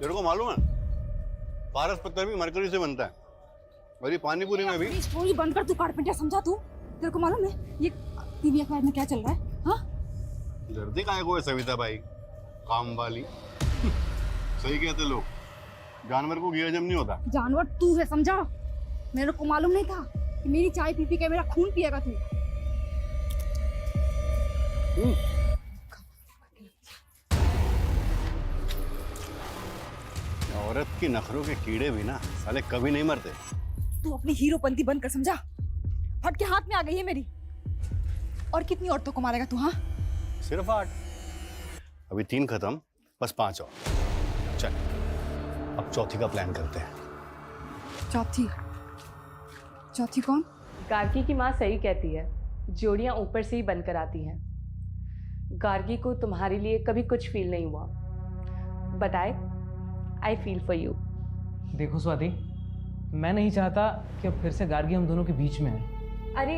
तेरे को मालूम है पारस पत्थर भी मरकरी से बनता है और ये पानी पूरी में भी। स्टोरी बंद कर, तू कारपेंटर समझा तू। तेरे को मालूम है ये टीवी अखबार में क्या चल रहा है? हाँ डरती काहे को है सविता भाई, काम वाली। सही कहते लोग, जानवर को घी हजम नहीं होता। जानवर तू है, समझा? मेरे को मालूम नहीं था कि मेरी चाय पी पी के मेरा खून पिएगा तू। औरत की नखरों के कीड़े भी ना साले कभी नहीं मरते। तू अपनी हीरोपंती बंद कर, समझा? फट के हाथ में आ गई है मेरी। और कितनी औरतों को मारेगा तू? हाँ सिर्फ 8, अभी 3 खत्म, बस 5 और। चल अब चौथी का प्लान करते हैं। चौथी? चौथी कौन? गार्गी की माँ सही कहती है, जोड़ियां ऊपर से ही बनकर आती हैं। गार्गी को तुम्हारे लिए कभी कुछ फील नहीं हुआ, but I feel for you. देखो स्वाति, मैं नहीं चाहता कि अब फिर से गार्गी हम दोनों के बीच में है। अरे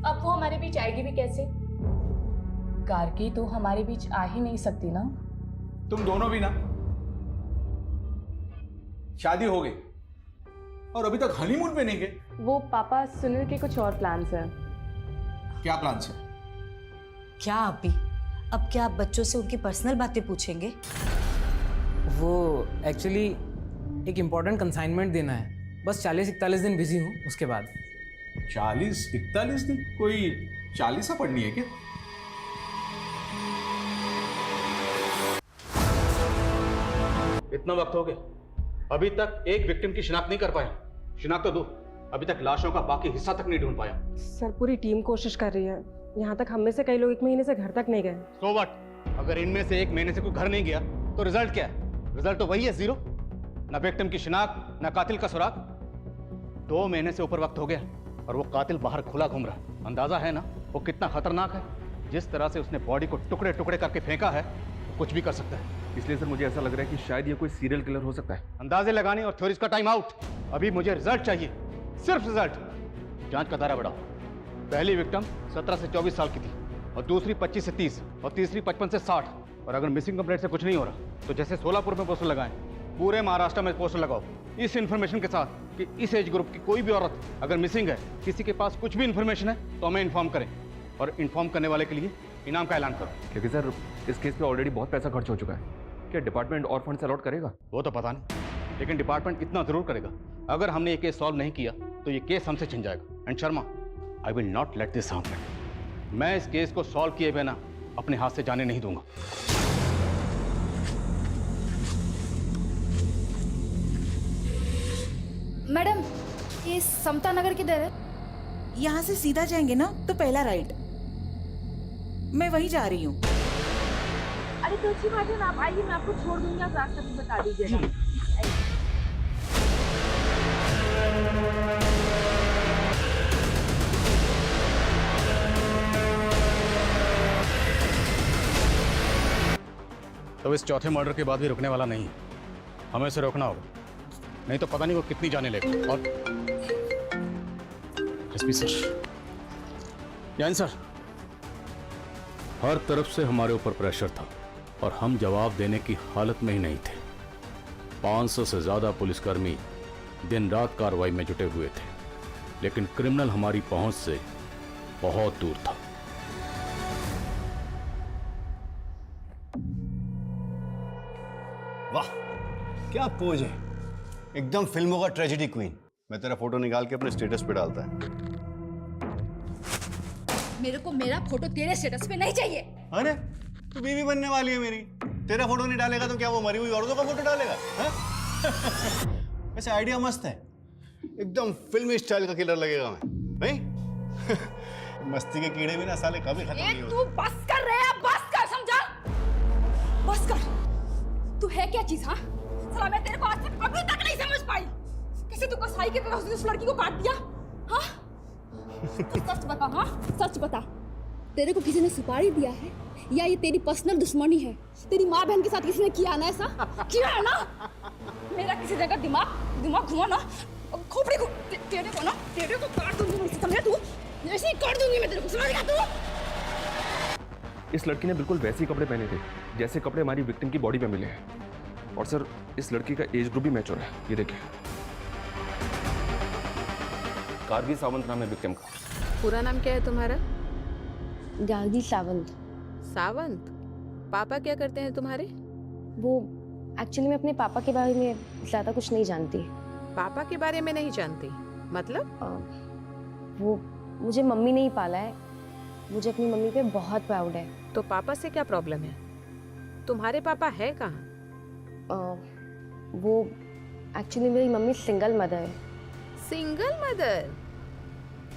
अब वो हमारे बीच आएगी भी कैसे? गार्गी तो हमारे बीच आ ही नहीं सकती ना। तुम दोनों भी ना, शादी हो गई और अभी तक हनीमून पे नहीं गए। वो पापा सुनील के कुछ और प्लान्स हैं। क्या प्लान है? क्या अभी? अब क्या आप बच्चों से उनकी पर्सनल बातें पूछेंगे? वो एक्चुअली एक इम्पोर्टेंट कंसाइनमेंट देना है, बस 40-41 दिन बिजी हूँ, उसके बाद। 40-41 दिन? कोई 40 पढ़नी है क्या? इतना वक्त हो गया, अभी तक एक विक्टिम की शिनाख्त नहीं कर पाए। शिनाख्त तो दो, अभी तक लाशों का बाकी हिस्सा तक नहीं ढूंढ पाया। सर पूरी टीम कोशिश कर रही है, यहाँ तक हम में से कई लोग 1 महीने से घर तक नहीं गए। So what? अगर इनमें से 1 महीने से कोई घर नहीं गया तो रिजल्ट क्या है? रिजल्ट तो वही है, 0। ना विक्टिम की शिनाख्त, ना कातिल का सुराग। 2 महीने से ऊपर वक्त हो गया और वो कातिल बाहर खुला घूम रहा है। अंदाजा है ना वो कितना खतरनाक है? जिस तरह से उसने बॉडी को टुकड़े टुकड़े करके फेंका है, वो कुछ भी कर सकता है। इसलिए सर मुझे ऐसा लग रहा है कि शायद ये कोई सीरियल किलर हो सकता है। अंदाजे लगाने और थ्योरीज का टाइम आउट। अभी मुझे रिजल्ट चाहिए, सिर्फ रिजल्ट। जांच का दायरा बढ़ाओ। पहली विक्टिम 17 से 24 साल की थी और दूसरी 25 से 30 और तीसरी 55 से 60। और अगर मिसिंग कंप्लेंट से कुछ नहीं हो रहा तो जैसे सोलापुर में पोस्टर लगाएं, पूरे महाराष्ट्र में पोस्टर लगाओ इस इन्फॉर्मेशन के साथ कि इस एज ग्रुप की कोई भी औरत अगर मिसिंग है, किसी के पास कुछ भी इन्फॉर्मेशन है तो हमें इन्फॉर्म करें और इन्फॉर्म करने वाले के लिए इनाम का ऐलान करो। क्योंकि सर इस केस पे ऑलरेडी बहुत पैसा खर्च हो चुका है। क्या डिपार्टमेंट और फंड अलॉट करेगा? वो तो पता नहीं, लेकिन डिपार्टमेंट इतना जरूर करेगा। अगर हमने ये केस सॉल्व नहीं किया तो ये केस हमसे छिन जाएगा। And Sharma, I will not let this happen. मैं इस केस को सॉल्व किए बिना अपने हाथ से जाने नहीं दूंगा। मैडम, ये समता नगर किधर है? यहाँ से सीधा जाएंगे ना तो पहला राइट, मैं वहीं जा रही हूँ। अरे तो अच्छी बात है ना, आप आइए, मैं आपको छोड़ दूंगी, आप रास्ता भी बता दीजिएगा। तो इस चौथे मर्डर के बाद भी रुकने वाला नहीं है। हमें उसे रोकना होगा, नहीं तो पता नहीं वो कितनी जाने लेगा। और एसपी सर, जैन सर, हर तरफ से हमारे ऊपर प्रेशर था और हम जवाब देने की हालत में ही नहीं थे। 500 से ज्यादा पुलिसकर्मी दिन रात कार्रवाई में जुटे हुए थे, लेकिन क्रिमिनल हमारी पहुंच से बहुत दूर था। वाह क्या पोज है, एकदम फिल्मों का ट्रेजेडी क्वीन। मैं तेरा फोटो निकाल के अपने स्टेटस पे डालता है। मेरे को मेरा फोटो तेरे स्टेटस पे नहीं चाहिए। अरे तू बीवी बनने वाली है मेरी, तेरा फोटो नहीं डालेगा तो क्या वो मरी हुई औरतों का फोटो डालेगा? वैसे आइडिया मस्त है, एकदम फिल्मी स्टाइल का किलर लगेगा मैं भाई। मस्ती के कीड़े भी ना साले कभी खत्म नहीं होते। तू बस कर रहे हैं, बस कर, समझा? बस कर। तू है क्या चीज? हाँ साला, मैं तेरे को आज तक अभी तक नहीं समझ पाई। कैसे तू कसाई की तरह उस लड़की को काट दिया? हाँ तो सच बता, हाँ सच बता, तेरे को किसी ने सुपारी दिया है या ये तेरी पर्सनल दुश्मनी है? तेरी माँ बहन के साथ किसी ने किया ना ऐसा? किया है ना? मेरा किसी जगह दिमाग घुमा ना, खोपड़ी को तेरे को काट दूंगी मैं, समझा तू? ऐसे ही काट दूंगी मैं तेरे को, समझ गया तू? इस लड़की ने बिल्कुल वैसे ही कपड़े पहने थे जैसे कपड़े हमारी विक्टिम की बॉडी पे मिले हैं। और सर, इस लड़की का एज ग्रुप भी मैच हो रहा है, ये देखिए। गार्गी सावंत नाम है विक्टिम का। पूरा नाम क्या है तुम्हारा? गार्गी सावंत। सावंत? पापा क्या करते हैं तुम्हारे? वो एक्चुअली मैं अपने पापा के बारे में ज़्यादा कुछ नहीं जानती। पापा के बारे में नहीं जानती मतलब? वो मुझे मम्मी ने ही पाला है, मुझे अपनी मम्मी पे बहुत प्राउड है। तो पापा से क्या प्रॉब्लम है? तुम्हारे पापा है कहाँ? वो एक्चुअली मेरी मम्मी सिंगल मदर है। Single mother?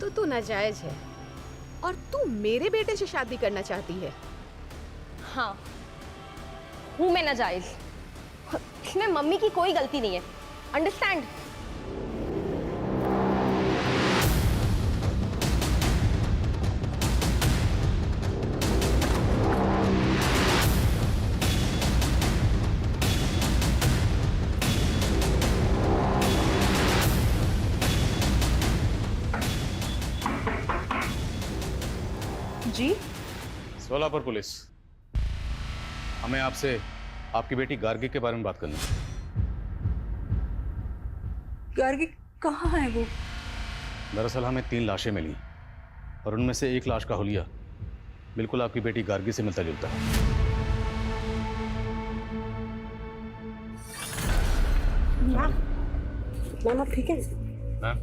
तो तू नाजायज है और तू मेरे बेटे से शादी करना चाहती है? हाँ, हूँ मैं नाजायज। इसमें मम्मी की कोई गलती नहीं है, अंडरस्टैंड? जी सोलापुर पुलिस, हमें आपसे आपकी बेटी गार्गी के बारे में बात करनी है। गार्गी कहाँ है वो? दरअसल हमें 3 लाशें मिली और उनमें से एक लाश का हुलिया बिल्कुल आपकी बेटी गार्गी से मिलता जुलता है। मैम आप ठीक है? मैम,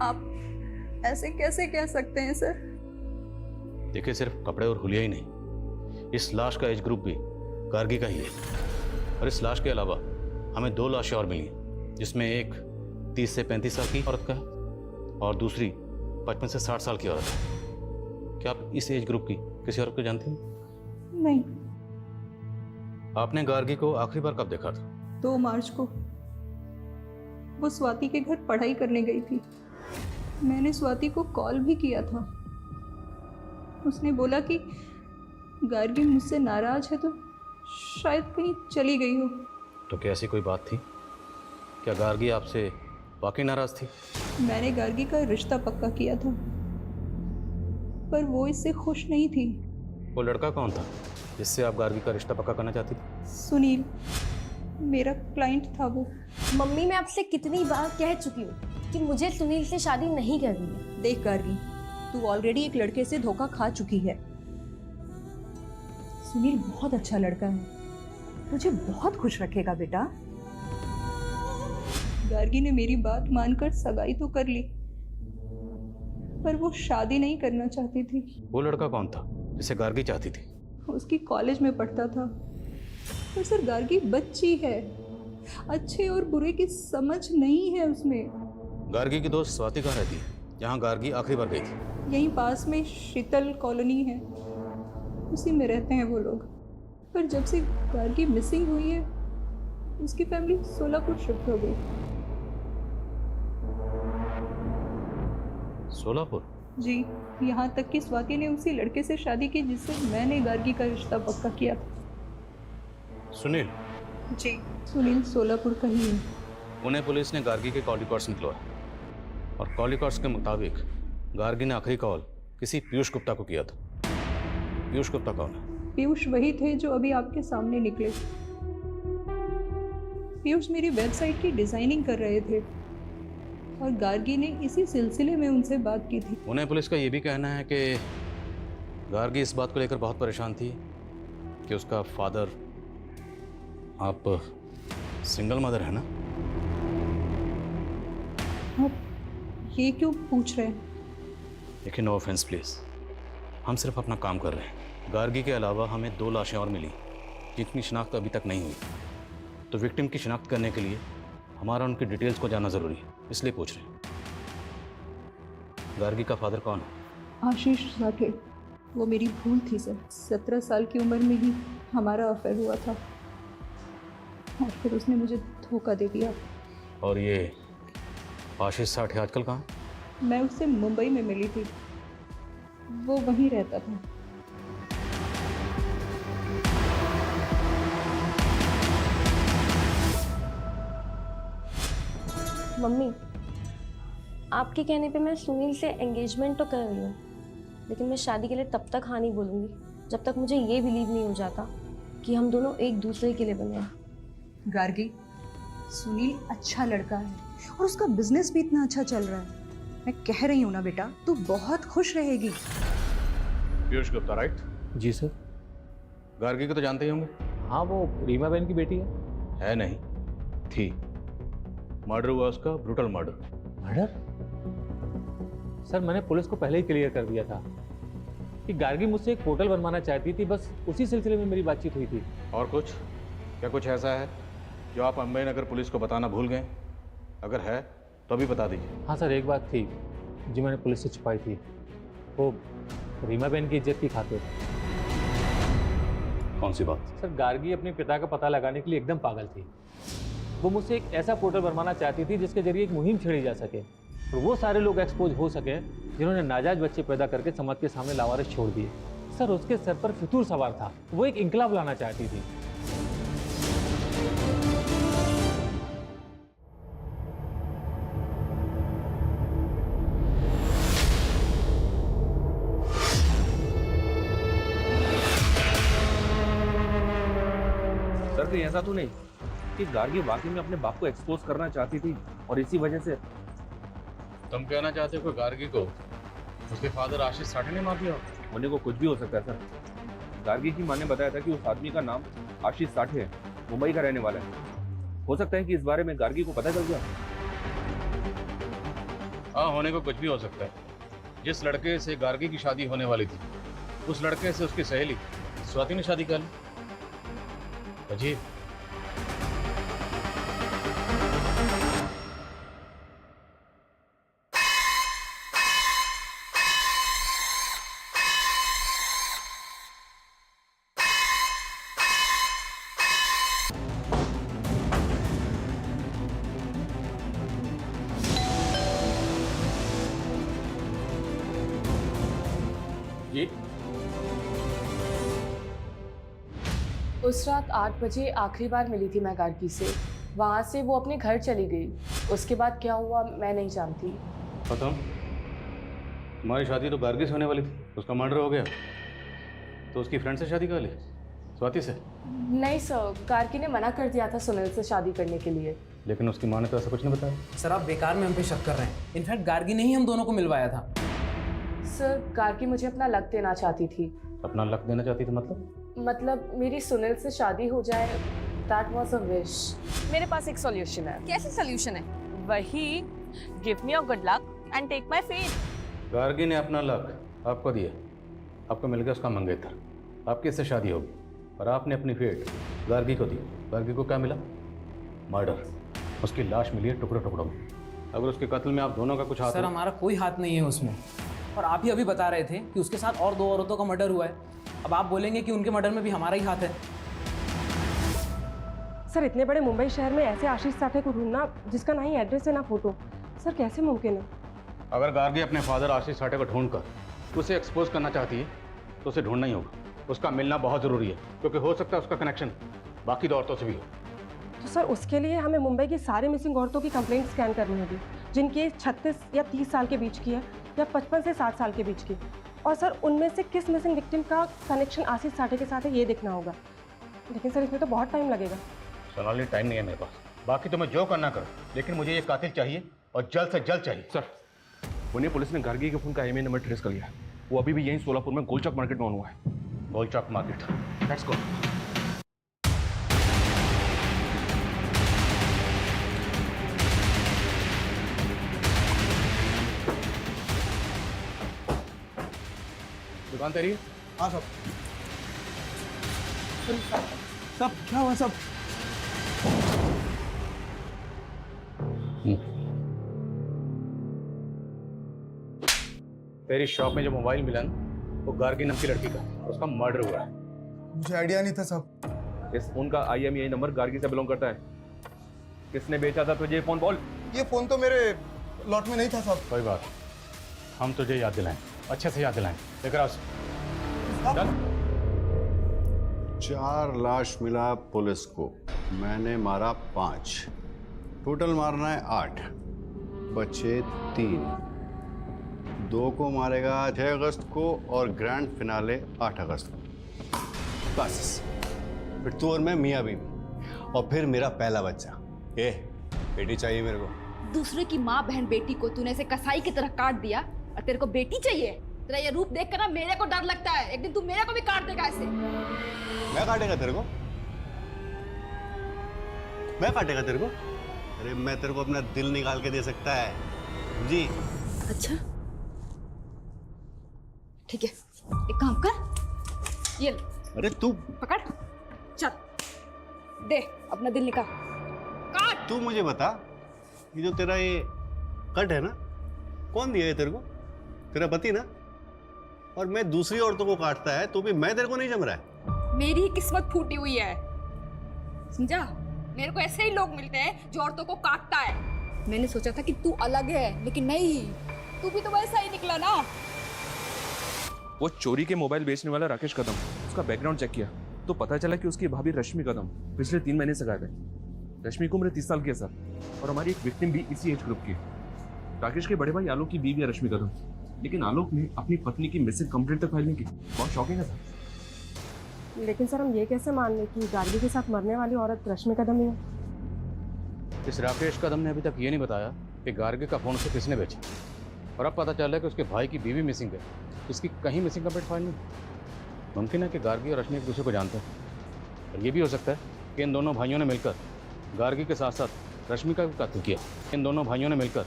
आप ऐसे कैसे कह सकते हैं सर? देखिए, सिर्फ कपड़े और हुलिया ही नहीं, इस लाश का एज ग्रुप भी गार्गी का ही है। और इस लाश के अलावा हमें 2 लाशें और मिली, जिसमें एक 30 से 35 साल की औरत का है और दूसरी 55 से 60 साल की औरत है। क्या आप इस एज ग्रुप की किसी औरत को जानती हैं? नहीं। आपने गार्गी को आखिरी बार कब देखा था? 2 मार्च को वो स्वाति के घर पढ़ाई करने गई थी। मैंने स्वाति को कॉल भी किया था। उसने बोला कि गार्गी मुझसे नाराज है तो शायद कहीं चली गई हो। तो क्या ऐसी कोई बात थी? क्या गार्गी आपसे वाकई नाराज थी? मैंने गार्गी का रिश्ता पक्का किया था पर वो इससे खुश नहीं थी। वो लड़का कौन था जिससे आप गार्गी का रिश्ता पक्का करना चाहती थी? सुनील, मेरा क्लाइंट था वो। मम्मी, मैं आपसे कितनी बार कह चुकी हूँ कि मुझे सुनील से शादी नहीं करनी है। देख गार्गी, तू ऑलरेडी एक लड़के से धोखा खा चुकी है। सुनील बहुत अच्छा लड़का है, तुझे बहुत खुश रखेगा बेटा। गार्गी ने मेरी बात मानकर सगाई तो कर ली पर वो शादी नहीं करना चाहती थी। वो लड़का कौन था जिसे गार्गी चाहती थी? उसकी कॉलेज में पढ़ता था। पर सर, गार्गी बच्ची है, अच्छे और बुरे की समझ नहीं है उसमें। गार्गी की दोस्त स्वाति कहाँ रहती है जहाँ गार्गी आखिरी बार गई थी? यहीं पास में शीतल कॉलोनी है, उसी में रहते हैं वो लोग। पर जब से गार्गी मिसिंग हुई है उसकी फैमिली सोलापुर शिफ्ट हो गई। सोलापुर? जी, यहाँ तक कि स्वाति ने उसी लड़के से शादी की जिससे मैंने गार्गी का रिश्ता पक्का किया था। सुनील? जी, सुनील सोलापुर का ही है। पुणे पुलिस ने गार्गी के कॉल रिकॉर्ड्स निकलवाए और कॉल रिकॉर्ड्स के मुताबिक गार्गी ने आखिरी कॉल किसी पीयूष गुप्ता को किया था। पीयूष गुप्ता कौन है? पीयूष वही थे जो अभी आपके सामने निकले। पीयूष मेरी वेबसाइट की डिजाइनिंग कर रहे थे और गार्गी ने इसी सिलसिले में उनसे बात की थी। पुणे पुलिस का ये भी कहना है कि गार्गी इस बात को लेकर बहुत परेशान थी कि उसका फादर, आप सिंगल मदर है ना? आप ये क्यों पूछ रहे हैं? देखिए, नो ऑफेंस प्लीज, हम सिर्फ अपना काम कर रहे हैं। गार्गी के अलावा हमें 2 लाशें और मिली जिनकी शिनाख्त अभी तक नहीं हुई, तो विक्टिम की शिनाख्त करने के लिए हमारा उनकी डिटेल्स को जानना ज़रूरी है, इसलिए पूछ रहे हैं। गार्गी का फादर कौन है? आशीष साठे। वो मेरी भूल थी सर। 17 साल की उम्र में ही हमारा अफेयर हुआ था और फिर उसने मुझे धोखा दे दिया। और ये आशीष साठे आजकल कहाँ? मैं उससे मुंबई में मिली थी, वो वहीं रहता था। मम्मी, आपके कहने पे मैं सुनील से एंगेजमेंट तो कर रही हूँ, लेकिन मैं शादी के लिए तब तक हाँ नहीं बोलूँगी जब तक मुझे ये बिलीव नहीं हो जाता कि हम दोनों एक दूसरे के लिए बने हैं। गार्गी, सुनील अच्छा लड़का है और उसका बिजनेस भी इतना अच्छा चल रहा है। मैं कह रही हूँ ना बेटा, तू बहुत खुश रहेगी। पीयूष गुप्ता, राइट? जी सर। गार्गी को तो जानते ही होंगे। हाँ, वो रीमा बहन की बेटी है नहीं, थी। मर्डर हुआ उसका, ब्रूटल मर्डर। मर्डर? सर, मैंने पुलिस को पहले ही क्लियर कर दिया था कि गार्गी मुझसे एक पोर्टल बनवाना चाहती थी, बस उसी सिलसिले में मेरी बातचीत हुई थी। और कुछ? क्या कुछ ऐसा है जो आप अम्बे नगर पुलिस को बताना भूल गए? अगर है तो अभी बता दीजिए। हाँ सर, एक बात थी जो मैंने पुलिस से छुपाई थी, वो रीमा बहन की इज्जत की खातिर। कौन सी बात? सर, गार्गी अपने पिता का पता लगाने के लिए एकदम पागल थी। वो मुझसे एक ऐसा पोर्टल बनवाना चाहती थी जिसके जरिए एक मुहिम छेड़ी जा सके और वो सारे लोग एक्सपोज हो सके जिन्होंने नाजायज बच्चे पैदा करके समाज के सामने लावारिस छोड़ दिए। सर, उसके सर पर फितूर सवार था, वो एक इंकलाब लाना चाहती थी। सर, कहीं ऐसा तो नहीं कि गार्गी वाकई में अपने बाप को एक्सपोज करना चाहती थी और इसी वजह से? तुम कहना चाहते हो कि गार्गी को उसके फादर आशीष साठे ने मार दिया? होने को कुछ भी हो सकता है सर। गार्गी की मां ने बताया था कि उस आदमी का नाम आशीष साठे है, मुंबई का रहने वाला है। हो सकता है कि इस बारे में गार्गी को पता चल गया। हाँ, होने को कुछ भी हो सकता है। जिस लड़के से गार्गी की शादी होने वाली थी, उस लड़के से उसकी सहेली स्वाति ने शादी कर ली। अजीब। जी, उस रात 8 बजे आखिरी बार मिली थी मैं गार्गी से। वहाँ से वो अपने घर चली गई। उसके बाद क्या हुआ मैं नहीं जानती। खत्म। तुम्हारी शादी तो गार्गी से होने वाली थी, उसका मर्डर हो गया तो उसकी फ्रेंड से शादी कर ली, स्वाति से? नहीं सर, गार्गी ने मना कर दिया था सुनील से शादी करने के लिए। लेकिन उसकी माँ ने तो ऐसा कुछ नहीं बताया। सर, आप बेकार में हम पे शक कर रहे हैं। इनफैक्ट गार्गी ने ही हम दोनों को मिलवाया था। सर, गार्गी मुझे अपना लक देना चाहती थी। अपना लक देना चाहती थी? मतलब मेरी सुनील से शादी हो जाए, दैट वाज अ विश। मेरे पास एक सॉल्यूशन है। कैसे सोल्यूशन है? वही, give me your good luck and take my faith. Gargi ने अपना लक आपको दिया, आपको मिल गया उसका मंगेतर, आपकी इससे शादी होगी, और आपने अपनी फेट गार्गी को दी। गार्गी को क्या मिला? मर्डर। उसकी लाश मिली है टुकड़ों टुकड़ों में। अगर उसके कत्ल में आप दोनों का कुछ हाथ सर, हमारा कोई हाथ नहीं है उसमें। और आप ही अभी बता रहे थे कि उसके साथ और 2 औरतों का मर्डर हुआ है। अब आप बोलेंगे कि उनके मर्डर में भी हमारा ही हाथ है। सर, इतने बड़े मुंबई शहर में ऐसे आशीष साठे को ढूंढना जिसका ना ही एड्रेस है ना फोटो, सर कैसे मुमकिन है? अगर गार्गी अपने फादर आशीष साठे को ढूंढकर उसे एक्सपोज करना चाहती है तो उसे ढूंढना ही होगा। उसका मिलना बहुत ज़रूरी है, क्योंकि हो सकता है उसका कनेक्शन बाकी 2 औरतों से भी हो। तो सर, उसके लिए हमें मुंबई की सारी मिसिंग औरतों की कंप्लेंट स्कैन करनी होगी, जिनकी एज 36 या 30 साल के बीच की है या 55 से 60 साल के बीच की। और सर, उनमें से किस मिसिंग विक्टिम का कनेक्शन आशीष साठे के साथ है ये देखना होगा। लेकिन सर, इसमें तो बहुत टाइम लगेगा। सोनाली, टाइम नहीं है मेरे पास। बाकी तो मैं जो करना करूँ, लेकिन मुझे ये कातिल चाहिए और जल्द से जल्द चाहिए। सर, पुणे पुलिस ने गार्गी के फोन का IMEI नंबर ट्रेस कर लिया। वो अभी भी यहीं सोलापुर में गोलचौक मार्केट में ऑन हुआ है। गोलचौक मार्केट, लेट्स गो। दुकान तेरी है? हाँ सब। सब क्या हुआ सब? तेरी शॉप में जो मोबाइल मिला ना, वो गार्गी नाम की लड़की का, उसका मर्डर हुआ है। मुझे आइडिया नहीं था सब। इस फोन का IMEI नंबर गार्गी से बिलोंग करता है। किसने बेचा था तुझे ये फोन? बोल। ये फोन तो मेरे लॉट में नहीं था सब। कोई बात, हम तुझे याद दिलाएं, अच्छे से याद दिलाएं। लेकर आओ। चल। 4 लाश मिला पुलिस को, मैंने मारा 5, टोटल मारना है 8। बचे 3। 2 को मारेगा 6 अगस्त को और ग्रैंड फिनाले 8 अगस्त को। बस फिर तू और मैं मियाँ बीवी और फिर मेरा पहला बच्चा। ये बेटी चाहिए मेरे को। दूसरे की माँ बहन बेटी को तूने ऐसे कसाई की तरह काट दिया और तेरे को बेटी चाहिए। तेरा ये रूप देख कर ना मेरे को डर लगता है, एक दिन तू मेरे को भी काट देगा ऐसे। मैं काटेगा तेरे को? मैं काटेगा तेरे को? अरे मैं तेरे को अपना दिल निकाल के दे सकता है जी। अच्छा ठीक है, एक काम कर, ये ले, अरे तू पकड़, चल दे अपना दिल निकाल, काट। तू मुझे बता, ये जो तेरा ये कट है ना, कौन दिया है तेरे को? तेरा पति ना? और मैं दूसरी औरतों को काटता है तो भी मैं तेरे को नहीं जम रहा है। मेरी ही किस्मत फूटी हुई है, समझा? मेरे को ऐसे ही लोग मिलते हैं जो औरतों को काटता है। मैंने सोचा था कि तू अलग है, लेकिन नहीं, तू भी तो वैसा ही निकला ना। वो चोरी के मोबाइल बेचने वाला राकेश कदम, उसका बैकग्राउंड चेक किया तो पता चला कि उसकी भाभी रश्मि कदम पिछले 3 महीने से गायब है। रश्मि की उम्र 30 साल की है सर, और हमारी एक विक्टिम भी इसी एज ग्रुप की है। राकेश के बड़े भाई आलोक की बीवी है रश्मि कदम, लेकिन आलोक ने अपनी पत्नी की मिसिंग कंप्लेंट तक फाइल नहीं की। बहुत शॉकिंग है सर। लेकिन सर हम ये कैसे मान लें कि गार्गी के साथ मरने वाली औरत रश्मि कदम ही है? इस राकेश कदम ने अभी तक ये नहीं बताया कि गार्गी का फोन उसे किसने बेचा, और अब पता चल रहा है कि उसके भाई की बीवी मिसिंग है। इसकी कहीं मिसिंग कंप्लेंट फाइल नहीं। मुमकिन है कि गार्गी और रश्मि एक दूसरे को जानते हैं, और ये भी हो सकता है कि इन दोनों भाइयों ने मिलकर गार्गी के साथ साथ रश्मि का भी कत्ल किया। इन दोनों भाइयों ने मिलकर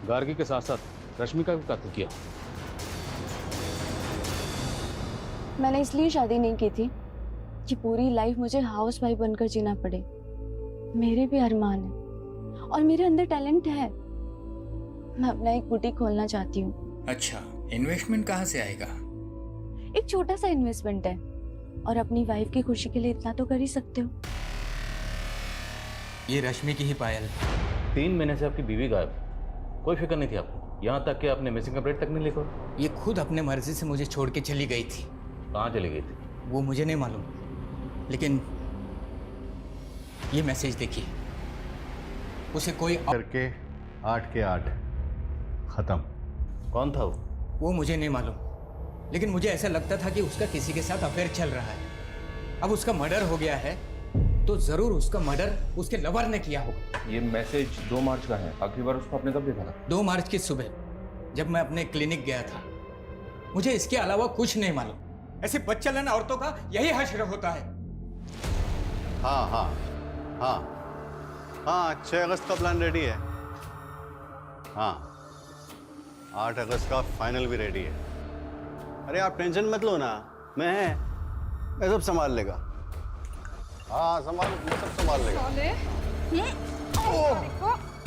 गार्गी के साथ साथ रश्मि का भी कत्ल किया। मैंने इसलिए शादी नहीं की थी कि पूरी लाइफ मुझे हाउस वाइफ बनकर जीना पड़े। मेरे भी अरमान है और मेरे अंदर टैलेंट है। मैं अपना एक बुटीक खोलना चाहती हूँ। अच्छा, इन्वेस्टमेंट कहाँ से आएगा? एक छोटा सा इन्वेस्टमेंट है, और अपनी वाइफ की खुशी के लिए इतना तो कर ही सकते हो। ये रश्मि की ही पायल। 3 महीने से आपकी बीवी गायब, कोई फिक्र नहीं थी आपको? यहाँ तक कि आपने मिसिंग कंप्लेंट तक नहीं लिखा? ये खुद अपने मर्जी से मुझे छोड़ के चली गई थी। कहाँ चली गई थी? वो मुझे नहीं मालूम, लेकिन ये मैसेज देखिए, उसे कोई करके 8 के 8 खत्म। कौन था वो मुझे नहीं मालूम, लेकिन मुझे ऐसा लगता था कि उसका किसी के साथ अफेयर चल रहा है। अब उसका मर्डर हो गया है तो जरूर उसका मर्डर उसके लवर ने किया होगा। ये मैसेज 2 मार्च का है। आखिरी बार उसको आपने कब देखा था? 2 मार्च की सुबह, जब मैं अपने क्लिनिक गया था। मुझे इसके अलावा कुछ नहीं मालूम। ऐसे बच्चालन औरतों का यही हश्र होता है। हाँ हाँ हाँ हाँ, 6 अगस्त का प्लान रेडी है। हाँ, 8 अगस्त का फाइनल भी रेडी है। अरे आप टेंशन मत लो ना, मैं सब संभाल लेगा। हाँ मैं सब संभाल लेगा।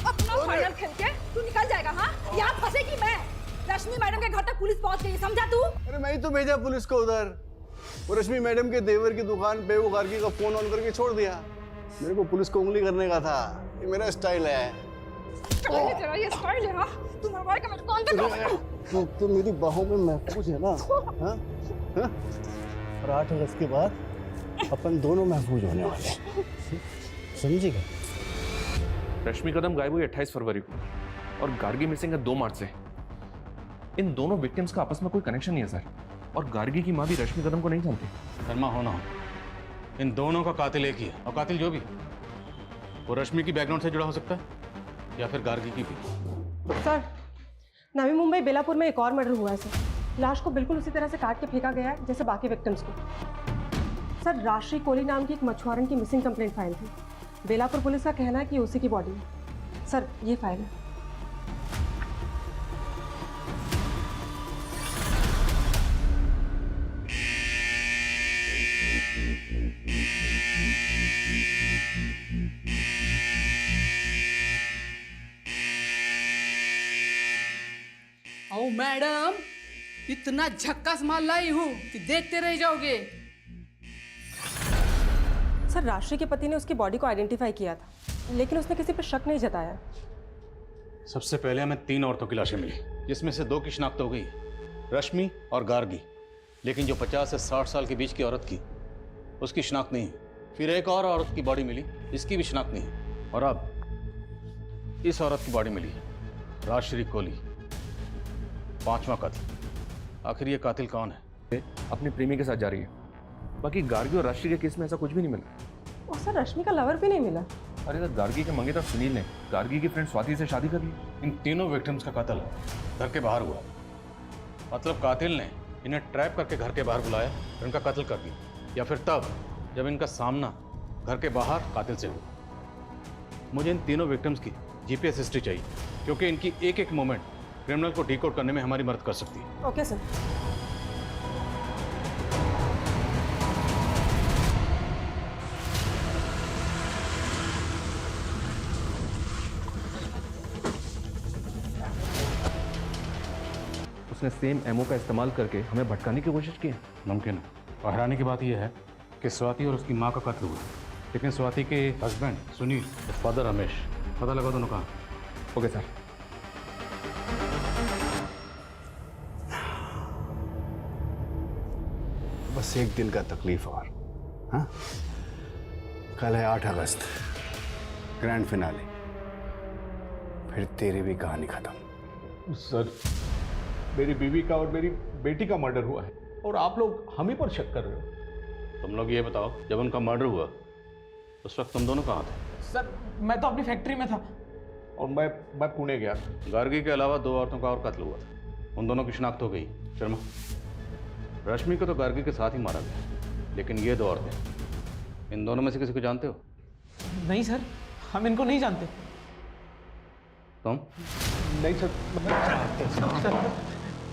अपना फाइनल खेल के तू निकल जाएगा। हाँ, यहाँ फंसेगी मैं। रश्मि मैडम के घर तक पुलिस पहुंच गई, समझा तू? अरे मैं ही तो भेजा पुलिस को उधर। वो रश्मि मैडम के देवर की दुकान पे वो गार्गी का फोन ऑन करके छोड़ दिया। मेरे को पुलिस को उंगली करने का था, ये मेरा स्टाइल है। तेरा ये स्टाइल है? हाँ, तू मरवाए का मेरे कौन सा? तो मेरी बाहों में महफूज है ना? हाँ? हाँ? और 8 अगस्त के बाद अपन दोनों महफूज होने वाले हैं, समझिएगा? रश्मि कदम गायब हुई 28 फरवरी को और गार्गी मिसिंग है 2 मार्च से। इन दोनों विक्टिम्स का आपस में कोई कनेक्शन नहीं है सर, और गार्गी की माँ भी रश्मि कदम को नहीं जानती। शर्मा होना हो, इन दोनों का कातिल एक ही है, और कातिल जो भी वो रश्मि की बैकग्राउंड से जुड़ा हो सकता है या फिर गार्गी की भी। सर, नवी मुंबई बेलापुर में एक और मर्डर हुआ है सर। लाश को बिल्कुल उसी तरह से काट के फेंका गया है जैसे बाकी विक्टिम्स को। सर, राशि कोहली नाम की एक मछुआरन की मिसिंग कंप्लेंट फाइल थी। बेलापुर पुलिस का कहना है कि उसी की बॉडी है। सर, ये फाइल है। ओ मैडम, इतना झक्कास माल लाई हूँ कि देखते रह जाओगे। सर, राशि के पति ने उसकी बॉडी को आइडेंटिफाई किया था, लेकिन उसने किसी पर शक नहीं जताया। सबसे पहले हमें 3 औरतों की लाशें मिली, जिसमें से 2 की शिनाख्त हो गई, रश्मि और गार्गी। लेकिन जो 50 से 60 साल के बीच की औरत की, उसकी शिनाख्त नहीं है। फिर एक और औरत की बॉडी मिली, इसकी भी शिनाख्त नहीं है। और अब इस औरत की बॉडी मिली है, राजश्री कोहली, 5वां कत्ल। आखिर ये कातिल कौन है? अपनी प्रेमी के साथ जा रही है। बाकी गार्गी और राशि के केस में ऐसा कुछ भी नहीं मिला। और सर रश्मि का लवर भी नहीं मिला। अरे सर, गार्गी के मंगेतर सुनील ने गार्गी की फ्रेंड स्वाति से शादी कर ली। इन तीनों विक्टिम्स का कत्ल घर के बाहर हुआ। मतलब कातिल ने इन्हें ट्रैप करके घर के बाहर बुलाया और इनका कत्ल कर दिया, या फिर तब जब इनका सामना घर के बाहर कातिल से हुआ। मुझे इन तीनों विक्टिम्स की जीपीएस हिस्ट्री चाहिए, क्योंकि इनकी एक एक मोमेंट क्रिमिनल को डिकोड करने में हमारी मदद कर सकती है। Okay sir. उसने सेम एमओ का इस्तेमाल करके हमें भटकाने की कोशिश की है। मुमकिन है। और हैरानी की बात यह है कि स्वाति और उसकी माँ का कत्ल हुआ, लेकिन स्वाति के हस्बैंड सुनील, फादर रमेश, पता लगा दोनों कहाँ। Okay sir. बस एक दिन का तकलीफ और। हाँ, कल है 8 अगस्त, ग्रैंड फिनाले, फिर तेरी भी कहानी खत्म। सर, मेरी बीवी का और मेरी बेटी का मर्डर हुआ है और आप लोग हम ही पर शक कर रहे हो। तुम लोग ये बताओ, जब उनका मर्डर हुआ उस वक्त तुम दोनों कहाँ थे? सर मैं तो अपनी फैक्ट्री में था। और मैं पुणे गया। गार्गी के अलावा 2 औरतों का और कत्ल हुआ था, उन दोनों की शिनाख्त हो गई। शर्मा, रश्मि को तो गार्गी के साथ ही मारा गया, लेकिन ये 2 औरतें, इन दोनों में से किसी को जानते हो? नहीं सर, हम इनको नहीं जानते। तुम? नहीं सर।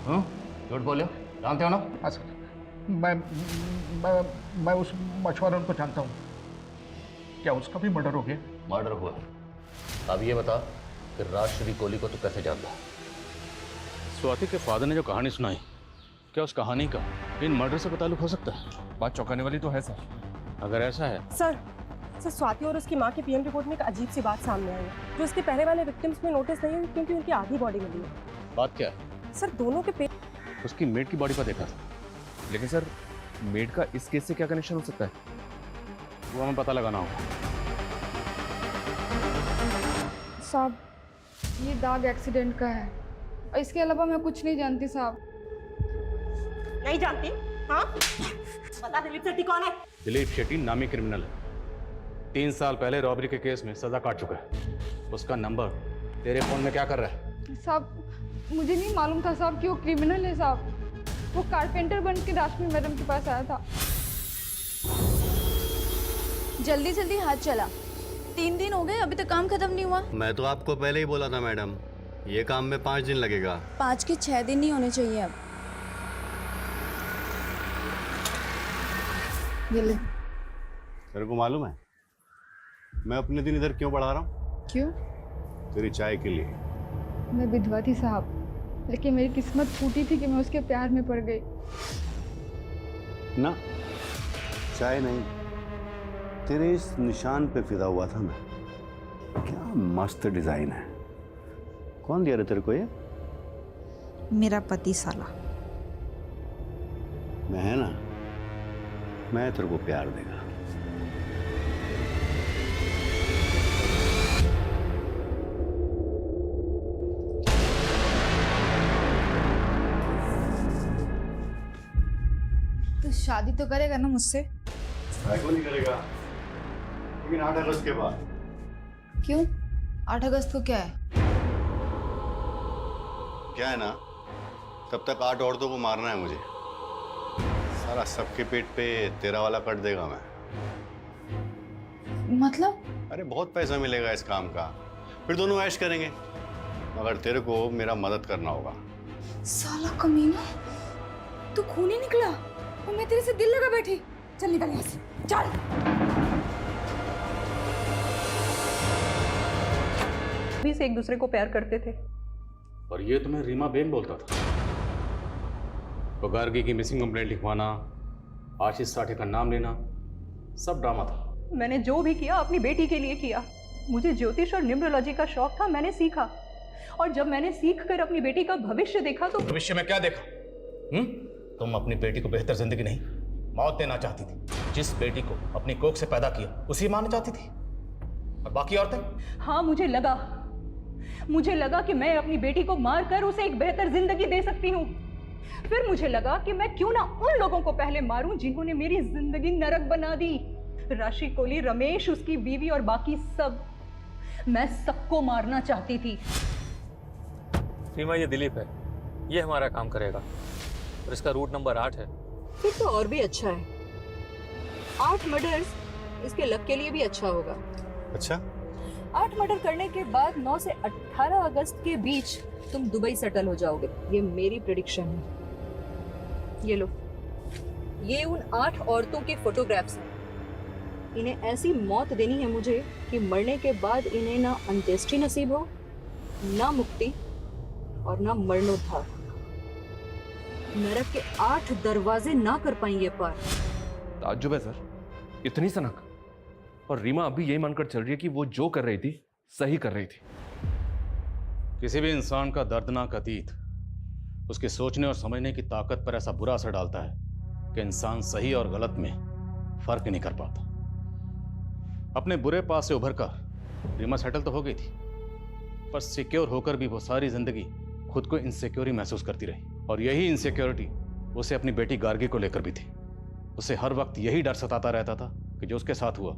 हाँ, झूठ बोले, जानते हो ना? हाँ सर, मैं उस मछुआरों को जानता हूँ। क्या उसका भी मर्डर हो गया? मर्डर हुआ। अब ये बता कि राजश्री कोहली को तू कैसे जानता? स्वाति के फादर ने जो कहानी सुनाई, क्या उस कहानी का इन मर्डर से ताल्लुक हो सकता है? बात चौंकाने वाली तो है सर। अगर ऐसा है सर स्वाति और उसकी माँ की पीएम रिपोर्ट में एक अजीब सी बात सामने आई है, जो उसके पहले वाले विक्टिम्स में नोटिस नहीं हुई, क्योंकि उनकी आधी बॉडी मिली है। बात क्या है? सर दोनों के पेट। उसकी मेड की बॉडी पर देखा था। लेकिन सर, मेड का इस केस से क्या कनेक्शन हो सकता है? वो हमें पता लगाना होगा। साहब, ये दाग एक्सीडेंट का है, और इसके अलावा मैं कुछ नहीं जानती साहब। नहीं जानती? हाँ, बता दिलीप शेट्टी कौन है? दिलीप शेट्टी नामी क्रिमिनल है, 3 साल पहले रॉबरी के केस में सजा काट चुका है। उसका नंबर तेरे फोन में क्या कर रहा है? साहब मुझे नहीं मालूम था साहब कि वो क्रिमिनल है साहब। वो कारपेंटर बन के राशमि मैडम के पास आया था। जल्दी जल्दी हाथ चला, 3 दिन हो गए अभी तक काम खत्म नहीं हुआ। मैं तो आपको पहले ही बोला था मैडम, ये काम में 5 दिन लगेगा। 5 के 6 दिन नहीं होने चाहिए अब। ये ले। तेरे को मालूम है मैं अपने दिन इधर क्यों बढ़ा रहा हूँ? क्यों? तेरी चाय के लिए। मैं विधवा थी साहब, लेकिन मेरी किस्मत फूटी थी कि मैं उसके प्यार में पड़ गई। ना, चाय नहीं, तेरे इस निशान पे फिदा हुआ था मैं। क्या मस्त डिजाइन है। कौन दिया रे तेरे को ये? मेरा पति साला। मैं है ना, मैं तेरे को प्यार देगा। तो शादी तो करेगा ना मुझसे? क्यों नहीं करेगा, लेकिन 8 अगस्त के बाद। क्यों? 8 अगस्त को क्या है? क्या है ना, तब तक 8 औरतों को मारना है मुझे। सारा सबके पेट पे तेरा वाला कट देगा मैं। मतलब? अरे बहुत पैसा मिलेगा इस काम का, फिर दोनों ऐश करेंगे, मगर तेरे को मेरा मदद करना होगा। साला कमीना, तू खूनी निकला और मैं तेरे से दिल लगा बैठी। चल निकल यहाँ से, चल। भी से एक दूसरे को प्यार करते थे। और ये तुम्हें रीमा बेन बोलता था? तो गार्गी की मिसिंग कंप्लेंट लिखवाना, आशीष साठे का नाम लेना, सब ड्रामा था। मैंने जो भी किया अपनी बेटी के लिए किया। मुझे ज्योतिष और न्यूमरोलॉजी का शौक था, मैंने सीखा। और जब मैंने सीख कर अपनी बेटी का भविष्य देखा तो भविष्य में क्या देखा? तुम अपनी बेटी को बेहतर जिंदगी नहीं, मौत देना चाहती थी। जिस बेटी को अपनी कोख से पैदा किया उसी मानना चाहती थी, और बाकी औरतें? हाँ, मुझे लगा मुझे लगा कि मैं अपनी बेटी को मारकर उसे एक बेहतर जिंदगी दे सकती हूँ। फिर मुझे लगा कि मैं क्यों ना उन लोगों को पहले मारूं जिन्होंने मेरी जिंदगी नरक बना दी। राशि कोली, रमेश, उसकी बीवी और बाकी सब। मैं सबको मारना चाहती थी। सीमा, ये दिलीप है, ये हमारा काम करेगा और इसका रूट नंबर 8 है। फिर तो और भी अच्छा है। 8 मर्डर्स इसके लक के लिए भी अच्छा होगा। अच्छा, 8 मर्डर करने के बाद 9 से 18 अगस्त के बीच तुम दुबई सेटल हो जाओगे। ये मेरी प्रेडिक्शन है। ये लो, ये उन 8 औरतों के फोटोग्राफ्स हैं। इन्हें ऐसी मौत देनी है मुझे कि मरने के बाद इन्हें ना अंत्येष्टि नसीब हो, ना मुक्ति और ना मरणोद्धार। नरक के 8 दरवाजे ना कर पाएंगे पार। ताज्जुब है सर, इतनी सनक। और रीमा अभी यही मानकर चल रही है कि वो जो कर रही थी सही कर रही थी। किसी भी इंसान का दर्दनाक अतीत उसके सोचने और समझने की ताकत पर ऐसा बुरा असर डालता है कि इंसान सही और गलत में फर्क नहीं कर पाता। अपने बुरे पास से उभर कर रीमा सेटल तो हो गई थी, पर सिक्योर होकर भी वो सारी जिंदगी खुद को इनसिक्योर ही महसूस करती रही। और यही इनसिक्योरिटी उसे अपनी बेटी गार्गी को लेकर भी थी। उसे हर वक्त यही डर सताता रहता था कि जो उसके साथ हुआ